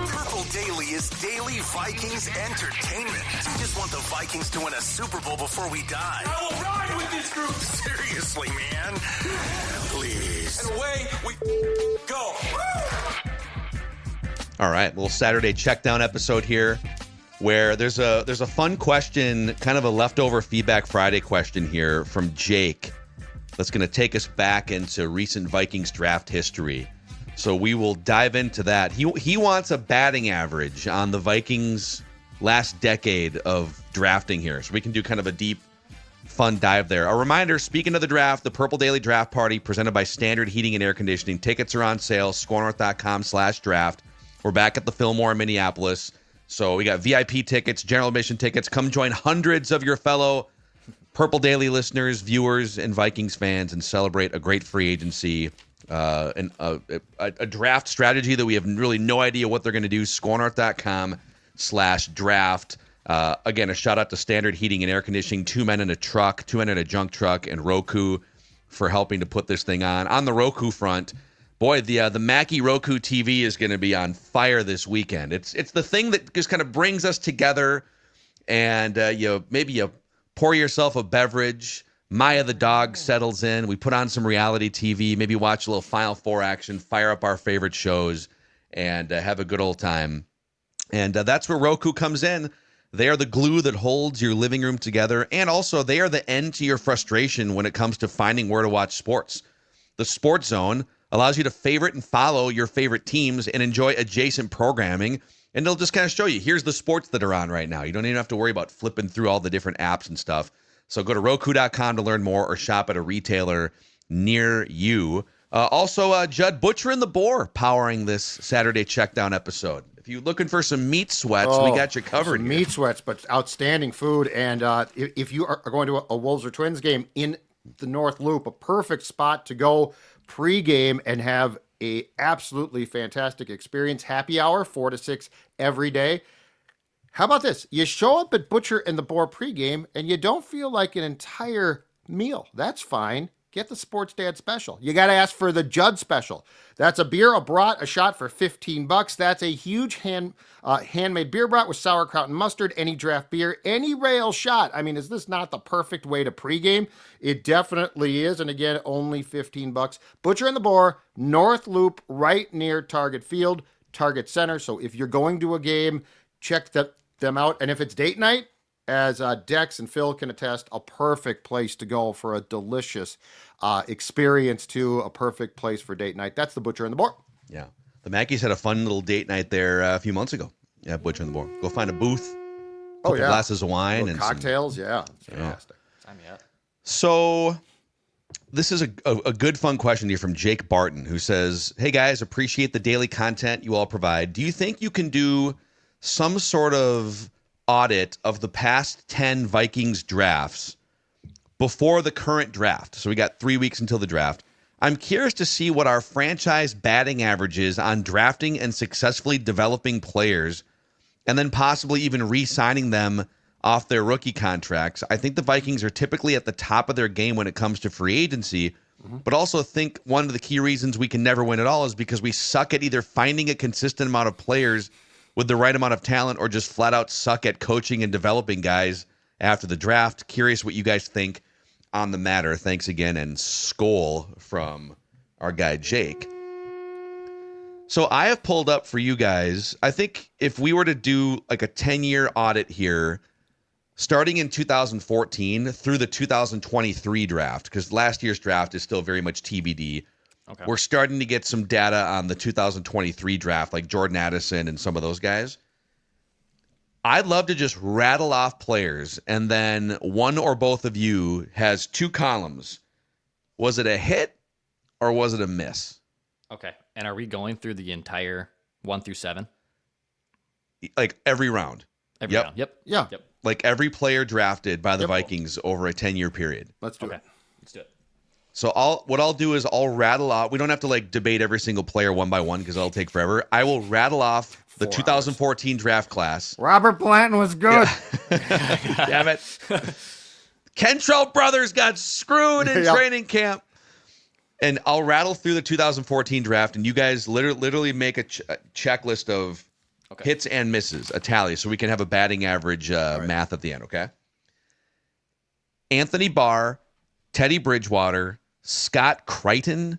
Purple Daily is daily Vikings entertainment. We just want the Vikings to win a Super Bowl before we die. I will ride with this group. Seriously, man. Please. And away we go. All right, little Saturday check down episode here where there's a fun question, kind of a leftover Feedback Friday question here from Jake that's going to take us back into recent Vikings draft history. So we will dive into that. He wants a batting average on the Vikings last decade of drafting here. So we can do kind of a deep, fun dive there. A reminder, speaking of the draft, the Purple Daily Draft Party presented by Standard Heating and Air Conditioning. Tickets are on sale, scorenorth.com/draft. We're back at the Fillmore in Minneapolis. So we got VIP tickets, general admission tickets. Come join hundreds of your fellow Purple Daily listeners, viewers, and Vikings fans and celebrate a great free agency. A draft strategy that we have really no idea what they're going to do. Scorenorth.com/draft. Again, a shout out to Standard Heating and Air Conditioning, 2 men in a truck, 2 men in a junk truck, and Roku for helping to put this thing on. On the Roku front, boy, the Mackie Roku TV is going to be on fire this weekend. It's the thing that just kind of brings us together, and maybe you pour yourself a beverage. Maya the dog settles in. We put on some reality TV, maybe watch a little Final Four action, fire up our favorite shows, and have a good old time. And that's where Roku comes in. They are the glue that holds your living room together, and also they are the end to your frustration when it comes to finding where to watch sports. The Sports Zone allows you to favorite and follow your favorite teams and enjoy adjacent programming, and it'll just kind of show you, here's the sports that are on right now. You don't even have to worry about flipping through all the different apps and stuff. So go to Roku.com to learn more or shop at a retailer near you. Also, Judd, Butcher and the Boar powering this Saturday Checkdown episode. If you're looking for some meat sweats, we got you covered. Meat sweats, but outstanding food. And if you are going to a Wolves or Twins game in the North Loop, a perfect spot to go pregame and have a absolutely fantastic experience. Happy hour, 4 to 6 every day. How about this? You show up at Butcher and the Boar pregame and you don't feel like an entire meal. That's fine. Get the Sports Dad special. You got to ask for the Judd special. That's a beer, a brat, a shot for $15. That's a huge handmade beer brat with sauerkraut and mustard, any draft beer, any rail shot. I mean, is this not the perfect way to pregame? It definitely is. And again, only $15. Butcher and the Boar, North Loop, right near Target Field, Target Center. So if you're going to a game, check them out. And if it's date night, as Dex and Phil can attest, a perfect place to go for a delicious experience too, a perfect place for date night. That's the Butcher and the Boar. Yeah. The Mackies had a fun little date night there a few months ago. Yeah, Butcher and the Boar. Go find a booth, couple glasses of wine. And cocktails, It's fantastic. Sign me up. So this is a good, fun question here from Jake Barton, who says, hey, guys, appreciate the daily content you all provide. Do you think you can do some sort of audit of the past 10 Vikings drafts before the current draft? So we got 3 weeks until the draft. I'm curious to see what our franchise batting average is on drafting and successfully developing players and then possibly even re-signing them off their rookie contracts. I think the Vikings are typically at the top of their game when it comes to free agency, but also think one of the key reasons we can never win at all is because we suck at either finding a consistent amount of players with the right amount of talent or just flat out suck at coaching and developing guys after the draft. Curious what you guys think on the matter. Thanks again, and skål from our guy Jake. So I have pulled up for you guys, I think if we were to do like a 10-year audit here, starting in 2014 through the 2023 draft, because last year's draft is still very much TBD. Okay. We're starting to get some data on the 2023 draft, like Jordan Addison and some of those guys. I'd love to just rattle off players, and then one or both of you has 2 columns. Was it a hit or was it a miss? Okay. And are we going through the entire 1 through 7? Like every round. Every round. Yep. Yeah. Yep. Like every player drafted by the Vikings over a 10-year period. Let's do it. Let's do it. So what I'll do is I'll rattle off. We don't have to like debate every single player one by one because that'll take forever. I will rattle off the 2014 draft class. Robert Blanton was good. Yeah. Damn it. Kentrell brothers got screwed in training camp. And I'll rattle through the 2014 draft, and you guys literally make a checklist of Okay. Hits and misses, a tally, so we can have a batting average math at the end, okay? Anthony Barr, Teddy Bridgewater, Scott Crichton,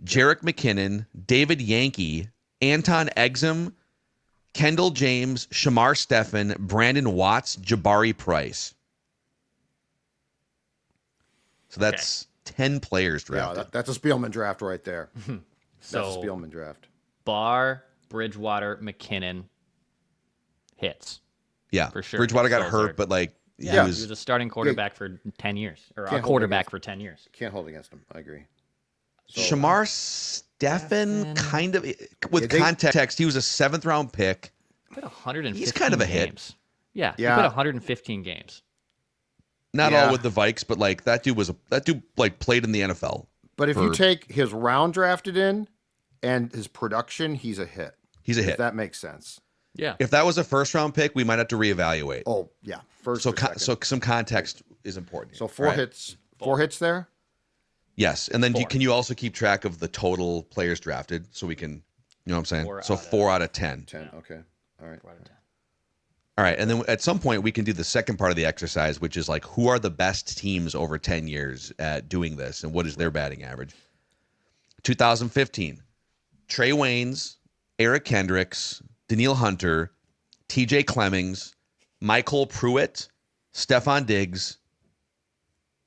Jerick McKinnon, David Yankee, Anton Exum, Kendall James, Shamar Stephan, Brandon Watts, Jabari Price. So that's 10 players drafted. Yeah, that's a Spielman draft right there. So That's a Spielman draft. Barr, Bridgewater, McKinnon hits. Yeah, for sure. Bridgewater got Those hurt, are- but like Yeah, he he was was a starting quarterback for 10 years, or a Can't hold quarterback against- for 10 years. Can't hold against him. I agree. Shamar Stephan, kind of with Yeah, they- context. He was a 7th round pick. He played 115 He's kind of a hit. games. Yeah, he Yeah. played 115 games. Not Yeah. all with the Vikes, but like that dude like played in the NFL. But if you for- take his round drafted in and his production, he's a hit. He's a If hit. that makes sense. Yeah. If that was a 1st round pick, we might have to reevaluate. Oh yeah, first. so or second. so some context is important. So here, four right? hits. Four hits there. Yes, and then Four. can you also keep track of the total players drafted so we can, you know what I'm saying? Four So out of- 4 out of 10. 10. Okay. All right. All right, and then at some point we can do the second part of the exercise, which is like who are the best teams over 10 years at doing this and what is their batting average? 2015, Trey Waynes, Eric Kendricks, Daniil Hunter, TJ Clemmings, Michael Pruitt, Stephon Diggs,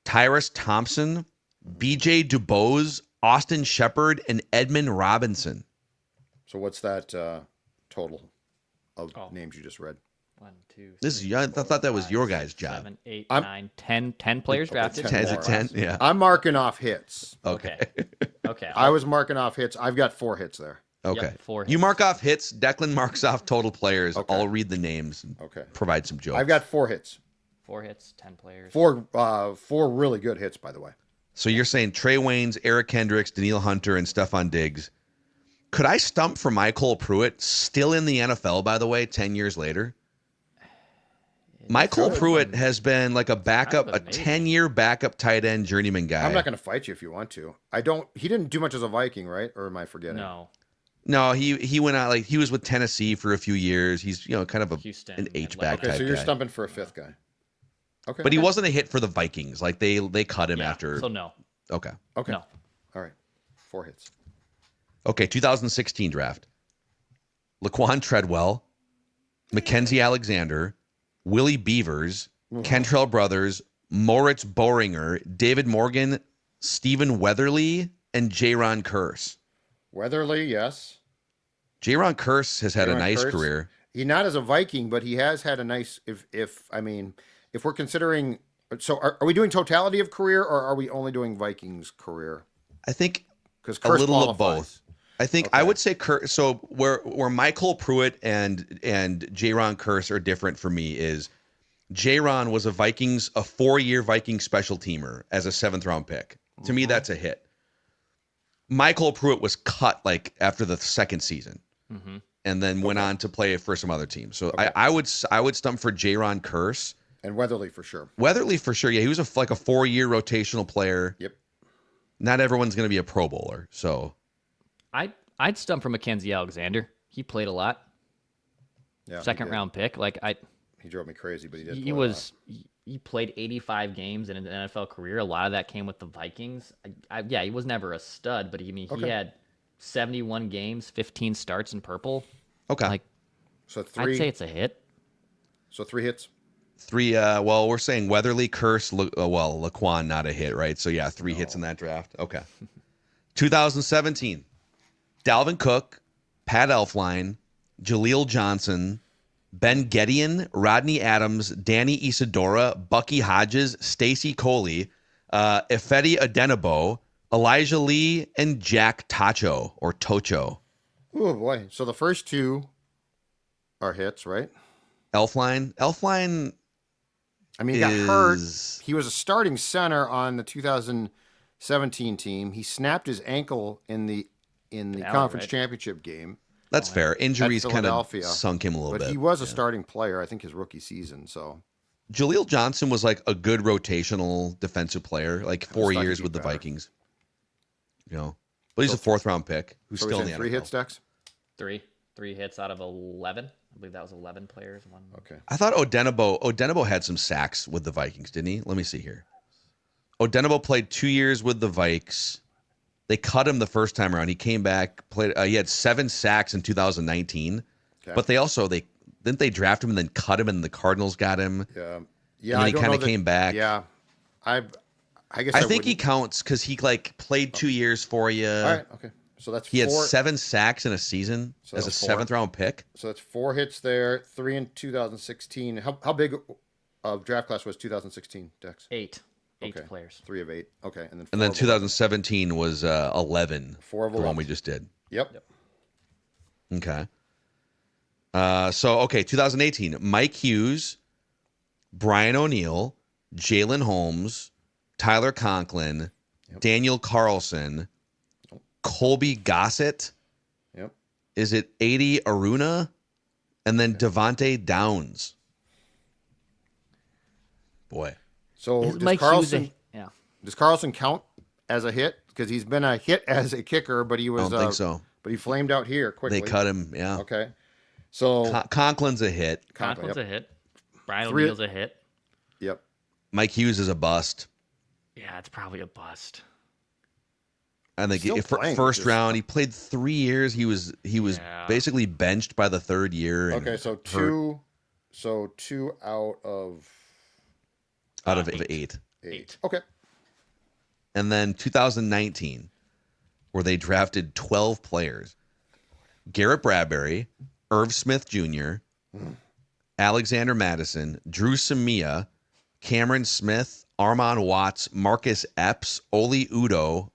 Tyrus Thompson, BJ DuBose, Austin Shepard, and Edmund Robinson. So what's that total of names you just read? 1, 2, This is I thought that was your guys' job. 7, 8, I'm- 9, 10 players drafted. 10 Is it 10? Yeah. I'm marking off hits. Okay. Okay. I was marking off hits. I've got 4 hits there. Okay. Yep, 4 You hits. mark off hits. Declan marks off total players. Okay. I'll read the names and Okay. provide some jokes. I've got 4 hits. 4 hits, 10 players. Four really good hits, by the way. So you're saying Trey Waynes, Eric Kendricks, Daniil Hunter, and Stephon Diggs. Could I stump for Michael Pruitt, still in the NFL, by the way, 10 years later? Michael Pruitt has been like a backup, a amazing. 10-year backup tight end journeyman guy. I'm not going to fight you if you want to. He didn't do much as a Viking, right? Or am I forgetting? No. No, he went out like he was with Tennessee for a few years. He's kind of Houston an and H-back Atlanta. type Okay, so you're guy. stumping for a 5th guy. Okay. But he wasn't a hit for the Vikings. Like they cut him Yeah, after. So no. Okay. Okay. No. All right. 4 hits. Okay, 2016 draft. Laquan Treadwell, Mackenzie Alexander, Willie Beavers, Kentrell Brothers, Moritz Boringer, David Morgan, Stephen Weatherly, and Jaron Curse. Weatherly, yes. Jaron Curse has had a Jaron nice Curse. career. He not as a Viking, but he has had a nice. If we're considering, so are we doing totality of career or are we only doing Vikings career? I think Because a little of both. I think I would say Curse. So where Michael Pruitt and Jaron Curse are different for me is Jaron was a 4-year Viking special teamer as a 7th round pick. To me, that's a hit. Michael Pruitt was cut like after the 2nd season, and then went on to play for some other teams. So I would stump for Jaron Curse. And Weatherly for sure. Weatherly for sure. Yeah, he was a 4-year rotational player. Yep. Not everyone's going to be a Pro Bowler, so I'd stump for Mackenzie Alexander. He played a lot. Yeah. Second he did. round pick. Like He drove me crazy, but he did. he play a was he played 85 games in an NFL career. A lot of that came with the Vikings. Yeah, he was never a stud, but he Okay. had 71 games, 15 starts in purple. okay. Like lot. So I'd say 3. it's a hit. So 3 hits. 3. Well, we're saying Weatherly, Curse, Laquan, not a hit, right? So yeah, 3 hits in that draft. Okay. 2017, Dalvin Cook, Pat Elflein, Jaleel Johnson, Ben Gedeon, Rodney Adams, Danny Isadora, Bucky Hodges, Stacy Coley, Ifedi Adenabo, Elijah Lee, and Jack Tacho or Tocho. Oh boy. So the first 2 are hits, right? Elflein, I mean, he got hurt. is He was a starting center on the 2017 team. He snapped his ankle in the conference right? championship game. that's fair. Injuries kind of Philadelphia. sunk him a little But bit. he was a starting player, I think, his rookie season. So Jaleel Johnson was like a good rotational defensive player, like 4 thought he'd years be with the better. Vikings. But he's a 4th round pick who's so still we're in the saying 3 NFL. hits, Dex? 3 3 hits out of 11. I believe that was 11 players. One. Okay. I thought Odenabo had some sacks with the Vikings, didn't he? Let me see here. Odenabo played 2 years with the Vikes. They cut him the first time around. He came back, played. He had 7 sacks in 2019. Okay. But they didn't they draft him and then cut him, and the Cardinals got him. Yeah. And then he kind of came back. Yeah. I guess I think he counts because he played 2 years for you. All right. Okay. So that's He had 4. 7 sacks in a season So as a that's 4. 7th round pick. So that's 4 hits there. 3 in 2016. How big of draft class was 2016, Dex? 8 Okay. players. 3 of 8. Okay. And then 2017 was 11. 4 of the one 11. we just did. Yep. Okay. 2018, Mike Hughes, Brian O'Neill, Jalen Holmes, Tyler Conklin, Daniel Carlson, Colby Gossett. Yep. Is it 80 Aruna? And then Devontae Downs. Boy. So Is does Mike Carlson Hughes yeah. does Carlson count as a hit? Because he's been a hit as a kicker, but he I was don't think so. But he flamed out here quickly. They cut him, yeah. Okay. So Conklin's a hit. Conklin's yep. a hit. Brian 3 O'Neill's a hit. Yep. Mike Hughes is a bust. Yeah, it's probably a bust. And Still playing, first just- round, he played 3 years. He was Yeah. basically benched by the 3rd year. and Okay, so hurt 2 out of out of 8. 8. 8. Okay. And then 2019, where they drafted 12 players. Garrett Bradbury, Irv Smith Jr., Alexander Madison, Drew Samia, Cameron Smith, Armon Watts, Marcus Epps, Oli Udo,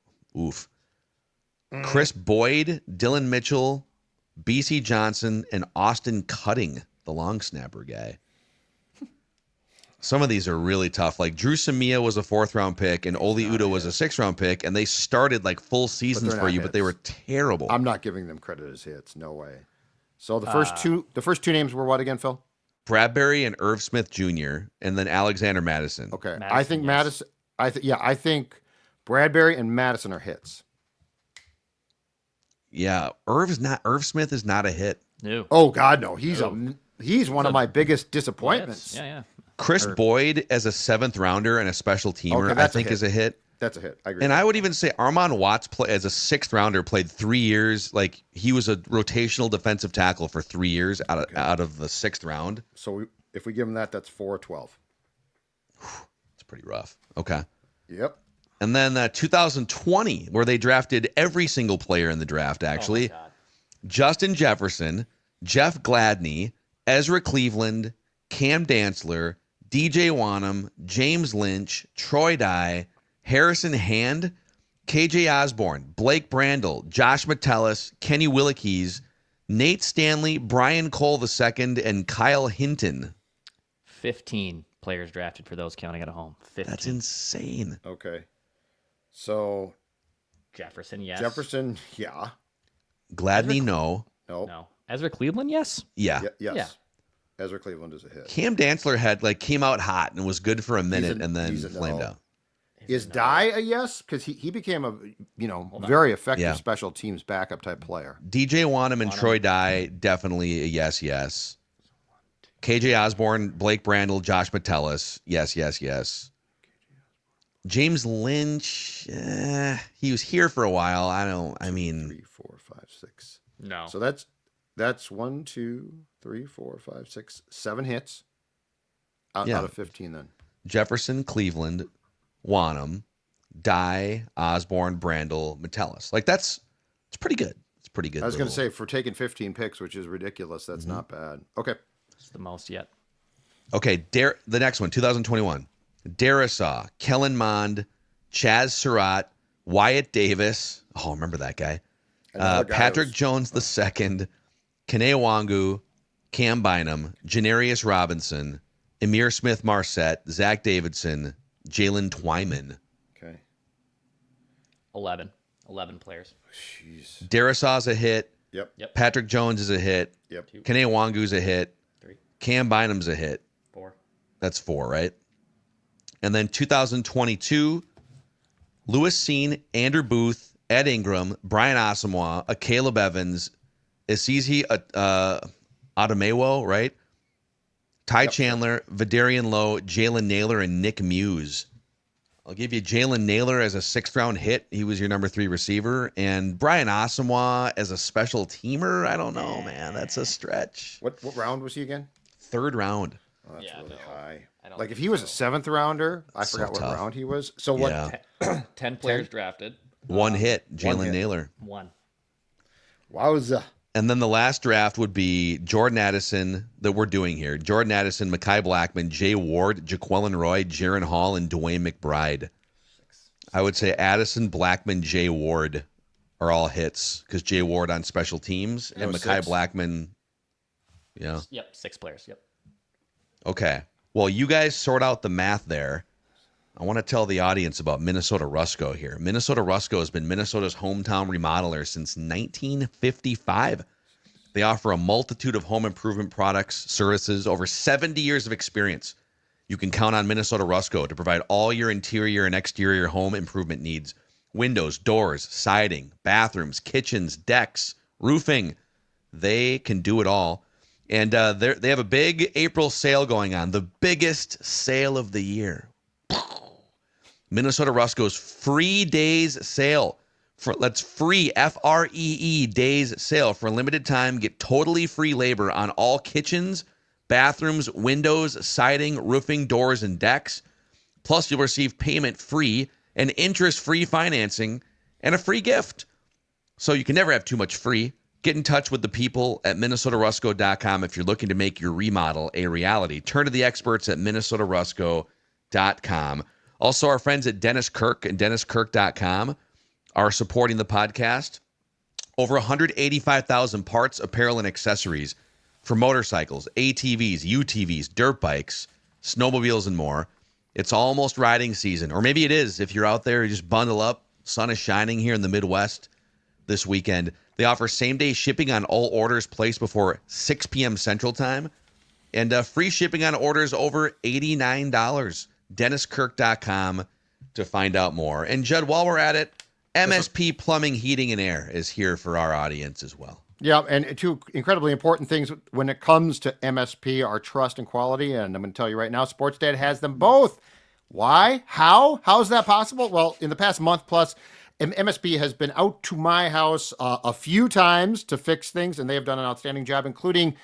Chris Boyd, Dylan Mitchell, BC Johnson, and Austin Cutting, the long snapper guy. Some of these are really tough. Like Drew Samia was a 4th round pick, and Oli Udo was a 6th round pick, and they started like full seasons they're for not you, but they were hits. terrible. I'm not giving them credit as hits. No way. So the first two names were what again, Phil? Bradbury and Irv Smith Jr., and then Alexander Madison. Okay. Madison, I think yes. Madison I think Bradbury and Madison are hits. Yeah, Irv Smith is not a hit. No. Oh God, no. He's one of my biggest disappointments. Yeah. Chris Boyd as a 7th rounder and a special teamer, Okay, I that's a think hit. is a hit. That's a hit. I agree. And I would even say Armon Watts as a 6th rounder played 3 years. Like he was a rotational defensive tackle for 3 years out of the 6th round. So if we give him that, that's 4-12. It's pretty rough. Okay. Yep. And then 2020, where they drafted every single player in the draft, actually. God. Justin Jefferson, Jeff Gladney, Ezra Cleveland, Cam Dantzler, DJ Wanham, James Lynch, Troy Dye, Harrison Hand, KJ Osborne, Blake Brandel, Josh Metellus, Kenny Willekes, Nate Stanley, Brian Cole II, and Kyle Hinton. 15 players drafted for those counting at home. 15. That's insane. Okay. So Jefferson, yes. Jefferson, yeah. Gladney, no. No. No. Ezra Cleveland, yes. Yeah. Yes. Yeah. Ezra Cleveland is a hit. Cam Dantzler came out hot and was good for a minute and then he's a flamed no. out. Is Dye a yes? Because he became a very effective Yeah. special teams backup type player. DJ Wanham and Troy Dye, definitely a yes. KJ Osborne, Blake Brandel, Josh Metellus, yes. James Lynch, he was here for a while. 3, 4, 5, 6. No. So that's 1, 2, 3, 4, 5, 6, 7 hits out of 15 then. Jefferson, Cleveland, Wanham, Dye, Osborne, Brandel, Metellus. Like it's pretty good. It's pretty good. I was going to say for taking 15 picks, which is ridiculous, that's Mm-hmm. not bad. Okay. It's the most yet. Okay, the next one, 2021. Darisaw, Kellen Mond, Chaz Surratt, Wyatt Davis. Oh, remember that guy. Another guy Patrick who's- Jones II, Kene Wangu, Cam Bynum, Janarius Robinson, Emir Smith Marset, Zach Davidson, Jalen Twyman. Okay. 11 players. Jeez. Darisaw's a hit. Yep. Patrick Jones is a hit. Yep. Kene Wangu's a hit. 3, Cam Bynum's a hit. 4. That's 4, right? And then 2022, Lewis Seen, Andrew Booth, Ed Ingram, Brian Asamoah, Caleb Evans, Asizi Adamawo, right? Ty Chandler, Vidarian Lowe, Jalen Naylor, and Nick Muse. I'll give you Jalen Naylor as a 6th-round hit. He was your number 3 receiver. And Brian Asamoah as a special teamer. I don't know, man. That's a stretch. What round was he again? 3rd round. Oh, that's Yeah, really no, high. I don't Like if think he was a so. 7th rounder, I So forgot what tough. round he was. So what? Yeah. 10 players drafted. 1 hit, one Jalen hit. Naylor. 1. Wowza. And then the last draft would be Jordan Addison that we're doing here. Jordan Addison, Mekhi Blackman, Jay Ward, Jaquelin Roy, Jaron Hall, and Dwayne McBride. I would say Addison, Blackman, Jay Ward are all hits because Jay Ward on special teams and was Mekhi 6. Blackman. Yeah. Yep, 6 players. Yep. Okay. Well, you guys sort out the math there. I want to tell the audience about Minnesota Rusco here. Minnesota Rusco has been Minnesota's hometown remodeler since 1955. They offer a multitude of home improvement products, services, over 70 years of experience. You can count on Minnesota Rusco to provide all your interior and exterior home improvement needs. Windows, doors, siding, bathrooms, kitchens, decks, roofing. They can do it all. And they have a big April sale going on, the biggest sale of the year. Minnesota Rusco's free days sale. That's free, F-R-E-E, days sale. For a limited time, get totally free labor on all kitchens, bathrooms, windows, siding, roofing, doors, and decks. Plus, you'll receive payment free and interest-free financing and a free gift. So you can never have too much free. Get in touch with the people at minnesotarusco.com if you're looking to make your remodel a reality. Turn to the experts at minnesotarusco.com. Also, our friends at Dennis Kirk and DennisKirk.com are supporting the podcast. Over 185,000 parts, apparel, and accessories for motorcycles, ATVs, UTVs, dirt bikes, snowmobiles, and more. It's almost riding season, or maybe it is. If you're out there, you just bundle up. Sun is shining here in the Midwest this weekend. They offer same-day shipping on all orders placed before 6 p.m. Central Time, and free shipping on orders over $89. DennisKirk.com to find out more. And Judd, while we're at it, MSP Plumbing, Heating, and Air is here for our audience as well. Yeah, and 2 incredibly important things when it comes to MSP are trust and quality. And I'm going to tell you right now, Sports Dad has them both. Why? How? How is that possible? Well, in the past month plus, MSP has been out to my house a few times to fix things, and they have done an outstanding job, including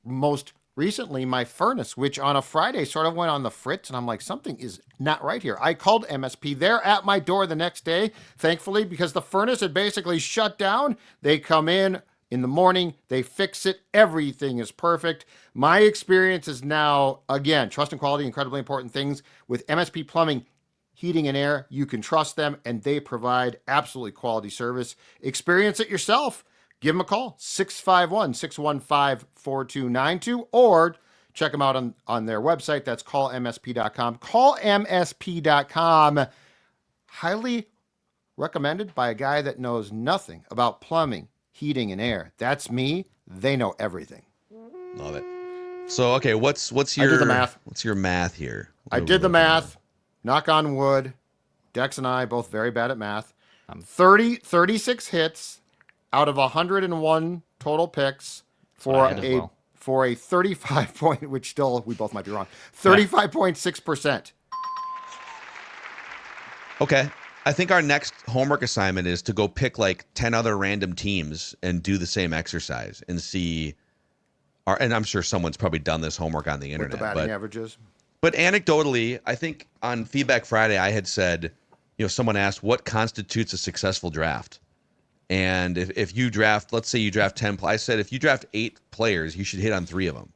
most recently my furnace, which on a Friday sort of went on the fritz, and I'm like, something is not right here. I called MSP. They're at my door the next day, thankfully, because the furnace had basically shut down. They come in the morning, they fix it. Everything is perfect. My experience is now, again, trust and quality, incredibly important things. With MSP Plumbing, Heating, and Air, you can trust them, and they provide absolutely quality service. Experience it yourself. Give them a call, 651-615-4292, or check them out on their website. That's callmsp.com. Callmsp.com. Highly recommended by a guy that knows nothing about plumbing, heating, and air. That's me. They know everything. Love it. So, okay, what's your did the math. What's your math here? What I are we did the looking math. Knock on wood. Dex and I both very bad at math. 36 hits out of 101 total picks for I had as well. for a 35 point, which still we both might be wrong. 35.6%. Okay. I think our next homework assignment is to go pick like 10 other random teams and do the same exercise and see and I'm sure someone's probably done this homework on the With internet. the batting averages. But anecdotally, I think on Feedback Friday, I had said, someone asked what constitutes a successful draft. And if you draft, let's say you draft 10, I said if you draft 8 players, you should hit on 3 of them.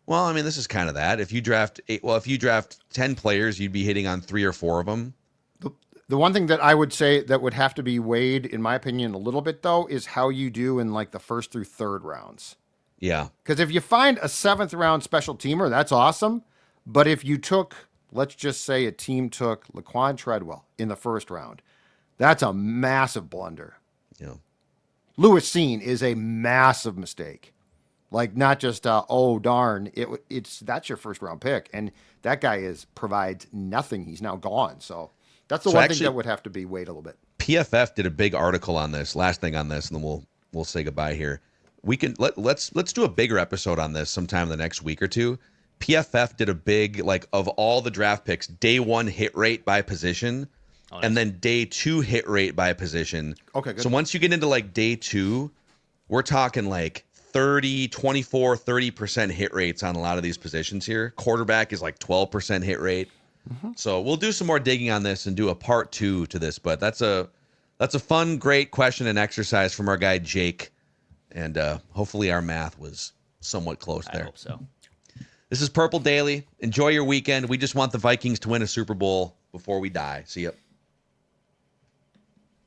Well, I mean, this is kind of that. If you draft 10 players, you'd be hitting on 3 or 4 of them. The one thing that I would say that would have to be weighed, in my opinion, a little bit, though, is how you do in like the first through third rounds. Yeah. Because if you find a 7th round special teamer, that's awesome. But if you took, let's just say a team took Laquan Treadwell in the first round, that's a massive blunder. Yeah. Lewis Seen is a massive mistake. Like not just oh darn, that's your first round pick, and that guy provides nothing. He's now gone. So that's the one thing that would have to be weighed a little bit. PFF did a big article on this. Last thing on this, and then we'll say goodbye here. we can let's do a bigger episode on this sometime in the next week or two. PFF did a big, like, of all the draft picks, day 1 hit rate by position, and then day 2 hit rate by position. Okay, good. So once you get into like day 2, we're talking like 30% hit rates on a lot of these positions here. Quarterback is like 12% hit rate. So we'll do some more digging on this and do a part 2 to this. But that's a fun, great question and exercise from our guy Jake, and hopefully our math was somewhat close there. I hope so. This is Purple Daily. Enjoy your weekend. We just want the Vikings to win a Super Bowl before we die. See ya.